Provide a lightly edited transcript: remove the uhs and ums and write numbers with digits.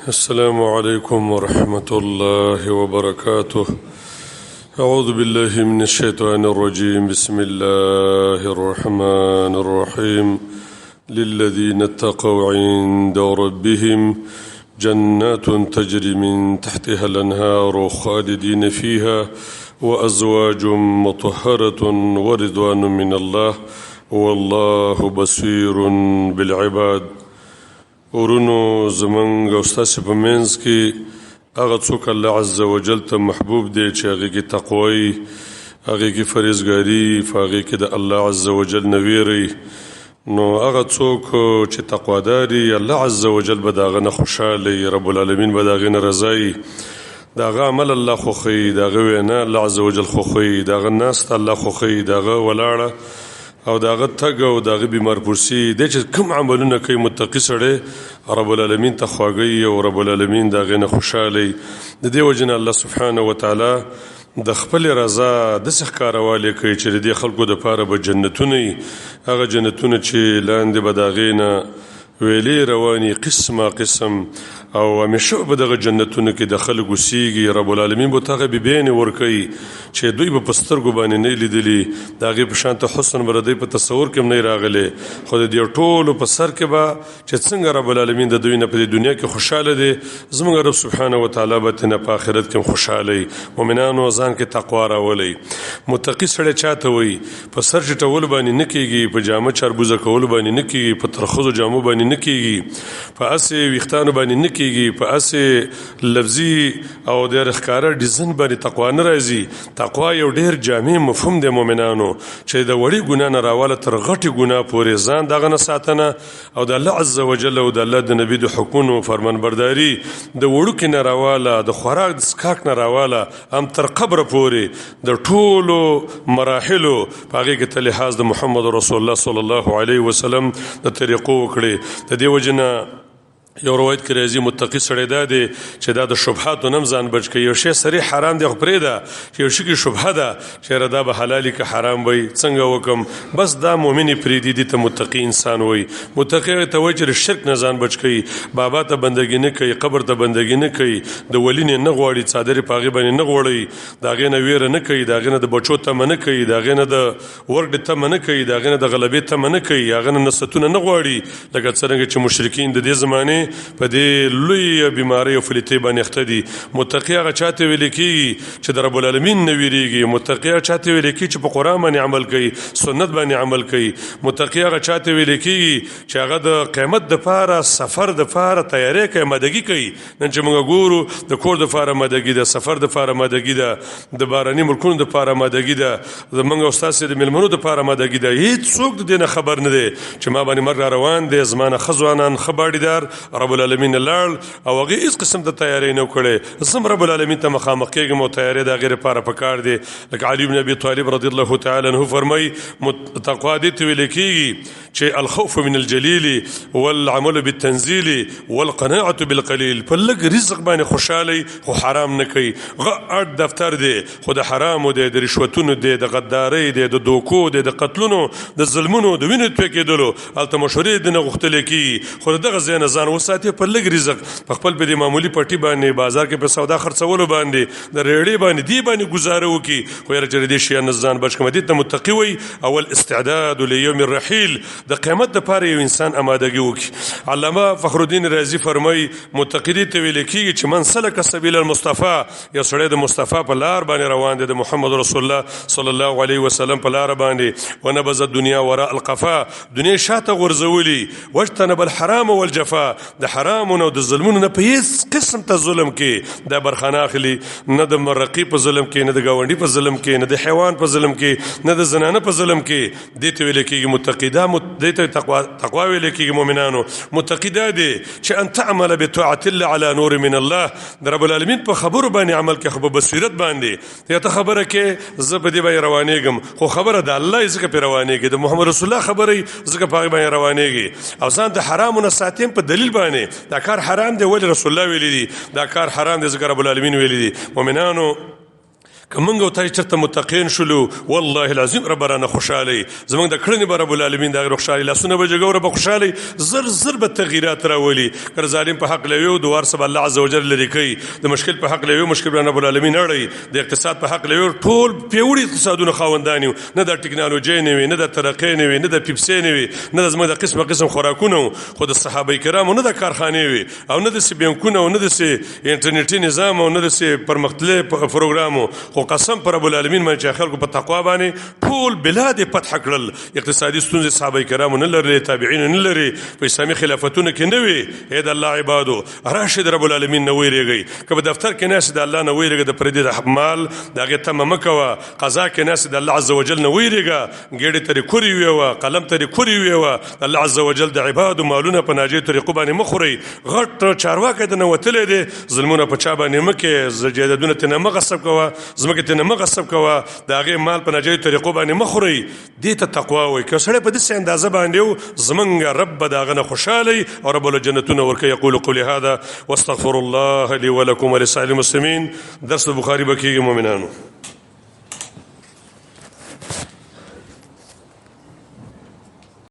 السلام عليكم ورحمة الله وبركاته. أعوذ بالله من الشيطان الرجيم. بسم الله الرحمن الرحيم. للذين اتقوا عند ربهم جنات تجري من تحتها الأنهار خالدين فيها وأزواج مطهرة ورضوان من الله والله بصير بالعباد. ورونو زمنګ او ستاسو په منځ کې هغه څوک الله عز وجل ته محبوب دی چې هغه کې تقوی، هغه کې فرزګاری، هغه کې د الله عز وجل نویری. نو هغه څوک چې تقواداري الله عز وجل به داغه نه خوشاله، رب العالمین به داغه نه رضای، داغه عمل الله خوخی، داغه وینا الله عز وجل خوخی، داغه ناس الله خوخی، داغه ولاړه او داغه تګ او داغه بیمار پرسی د چې کوم عملونه کوي متقی سره رب العالمین ته خواږي او رب العالمین داغه نه خوشاله. د دې وجنه الله سبحانه و تعالی د خپل رضا د څخکارواله کوي چې د خلکو د پاره به جنتونه، هغه جنتونه چې لاندې به داغه نه ویلي رواني قسمه قسم او همیشه به دغه جنتونو کې د خلکو سیږي. رب العالمین به تاغه به بین ور کوي چې دوی په پسترګو باندې نه لیدلی، داغه په شانته حسن بردی په تصور کې نه راغله، خو د دې ټولو په سر کې به چې څنګه رب العالمین د دوی نه په دنیا کې خوشاله دي، زموږ رب سبحانه و تعالی به تنه په آخرت کې خوشاله. مؤمنانو ځان کې تقوا راولي. متقی سره چاته وي په سر چټول باندې نه کیږي، په جامه چربوزه کول باندې نه کیږي، په ترخصو جامو باندې نه کیږي، په اسې ویختانو باندې نه کیږي، په اسې لفظي او د ښکارا ډیزاین باندې تقوا نه راځي. تقوا یو ډیر جامع مفهوم دی مؤمنانو چې د وړي ګنا نه راواله تر غټي ګنا پورې ځان دغه نه ساتنه او د الله عز وجل او د الله د نبی د حکمونو فرمانبرداري، د وړو کې نه راواله، د خوراک د سکاک نه راواله، هم تر قبر پورې د ټولو مراحلو په هغه کې ته لحاظ د محمد رسول الله صلی الله علیه وسلم د طریقو وکړي. د دې وجنه یو روایت کې راځي متقی سره دا دی چې دا د شبهات نم ځان بچ کوي. یو شی صریح حرام دی خو پرې دا چې یو شی کې شبهه ده چې ردا به حلالي که حرام وي څنګه وکم، بس دا مؤمن پرې دي ته متقی انسان وي. متقی ته وایي چې شرک نه ځان بچ کوي، بابا ته بندګي نه کوي، قبر ته بندګي نه کوي، د ولی نه غواړي، څادر پاغي باندې نه غواړي، داغه نه ویره نه کوي، داغه نه د بچو ته منه کوي، داغه نه د ورګ ته منه کوي، داغه نه د غلبې ته منه کوي، هغه نه نستونه نه غواړي. لکه څنګه چې مشرکین د دې زمانه په دې لوی بیماری او فلتې باندې اختدي. متقی هغه چاته ویل کیږي چې د رب العالمین نه ویریږي. متقی هغه چاته ویل کیږي چې په قران باندې عمل کوي، سنت باندې عمل کوي. متقی هغه چاته ویل کیږي چې هغه د قیامت د پاره سفر د پاره تیاری کوي، مدګي کوي. نن چې موږ ګورو د کور د پاره مدګي ده، سفر د پاره مدګي ده، د باراني ملکونو د پاره مدګي ده، د موږ استاد د ملمنو د پاره مدګي ده. هیڅ څوک د دې نه خبر نه دی چې ما باندې مرګ روان دي، زمانه خزوانان خبردار رب العالمین لړ او هغه هیڅ قسم د تیاری نه کړي. زم رب العالمین ته مخامخ کېږم او تیاری د غیر لپاره پکار دي. لکه علی بن ابي طالب رضی الله تعالی عنہ فرمای تقوا دې ته ویل کېږي چې الخوف من الجلیل والعمل بالتنزيل والقناعه بالقليل. په لږ رزق باندې خوشاله خو حرام نه کوي. غړ دفتر دی خو د حرام دی، د رشوتونو دی، د غدارۍ دی، د دوکو دی، د قتلونو، د ظلمونو، د وینې توکېدلو الته مشورې د نه غختل کی. خو دغه ځای نه ځان وساتي په لږ رزق په خپل په معمولی پټي باندې بازار کې په سودا خرڅولو باندې د ریړې باندې دی باندې گزاره وکي. خو یې چې دې شي نه ځان بچ کوم دي ته متقی وي. اول استعداد لیوم الرحیل، د قیامت لپاره یو انسان آمادګي وکي. علامه فخر الدین رازی فرمای متقی دې ته ویل کیږي چې من سلک سبیل المصطفى، یا سړی د مصطفی په لار باندې روان دي، د محمد رسول الله صلی الله علیه وسلم په لار باندې، ونبذ الدنيا وراء القفا، دنیا شاته غرزولی، واجتنب الحرام والجفا، د حرام او د ظلمونو نه په هیڅ قسم ته ظلم کې د برخانه اخلي، نه د مرقي په ظلم کې، نه د گاونډي په ظلم کې، نه د حیوان په ظلم کې، نه د زنانه په ظلم کې. دې ته ویل کېږي متقی. دا دې ته تقوا ویل کېږي مؤمنانو. متقی دا دی چې ان تعمل بطاعت الله على نور من الله، د رب العالمین په خبرو باندې عمل کې، خو په بصیرت باندې. ته خبره کې زه په دې باندې روانېږم، خو خبره د الله ځکه په روانېږي، د محمد رسول الله خبره ځکه په باندې روانېږي، او ځان د حرامونو ساتیم په دلیل باندې. دا کار حرام دی ولی رسول الله ویلی دی، دا کار حرام دی ځکه رب العالمین ویلی دی. مؤمنانو کمنګ او تاسو چرته متقین شلو والله العظیم رب رانا خوشالي زمونږ د کړنې رب العالمین د خوشالي لاسونه به جوړه به خوشالي زر به تغیرات راولي کر ظالم په حق لوي او دوار سب الله عز وجل لري کوي د مشکل په حق لوي مشکل رب العالمین اړي د اقتصاد په حق لوي ټول پیوړي اقتصادونه خاونداني نه د ټکنالوژي نه وي نه د ترقې نه وي نه د پیپسي نه وي نه د زموږ د قسم خوراکونه خو د صحابه کرامو نه د کارخانه وي او نه د بانکونو او نه د انټرنیټي نظام او نه د پرمختللي پروګرامو خو قسم پر رب العالمین باندې خلکو په تقوا باندې ټول بلاد فتح کړل اقتصادي ستونزې صحابه کرامو نه لري تابعین نه لري په اسلامي خلافتونو کې نه وي اې د الله عبادو راشد رب العالمین نه ویریږي کله دفتر کې ناس د الله نه ویریږي د پردي د مال دغه تمام کوا قضا کې ناس د الله عز وجل نه ویریږي ګډه ترې کوري وي قلم ترې کوري وي الله عز وجل د عبادو مالونه په ناجی طریقو باندې مخوري غټ چارواکه د نوتلې دي ظلمونه په چا باندې مکه زجادونه تنه مغصب کوا زمکه تنه مغصب کوا دا غي مال په ناجی طریقو باندې مخوري دې ته تقوا وي که سره په دې اندازه باندې زمنګ رب دا غنه خوشالي او رب الجنتون ورکه یقول قولي هذا واستغفر الله لي ولكم ولسائر المسلمين درس البخاري بكي مؤمنانو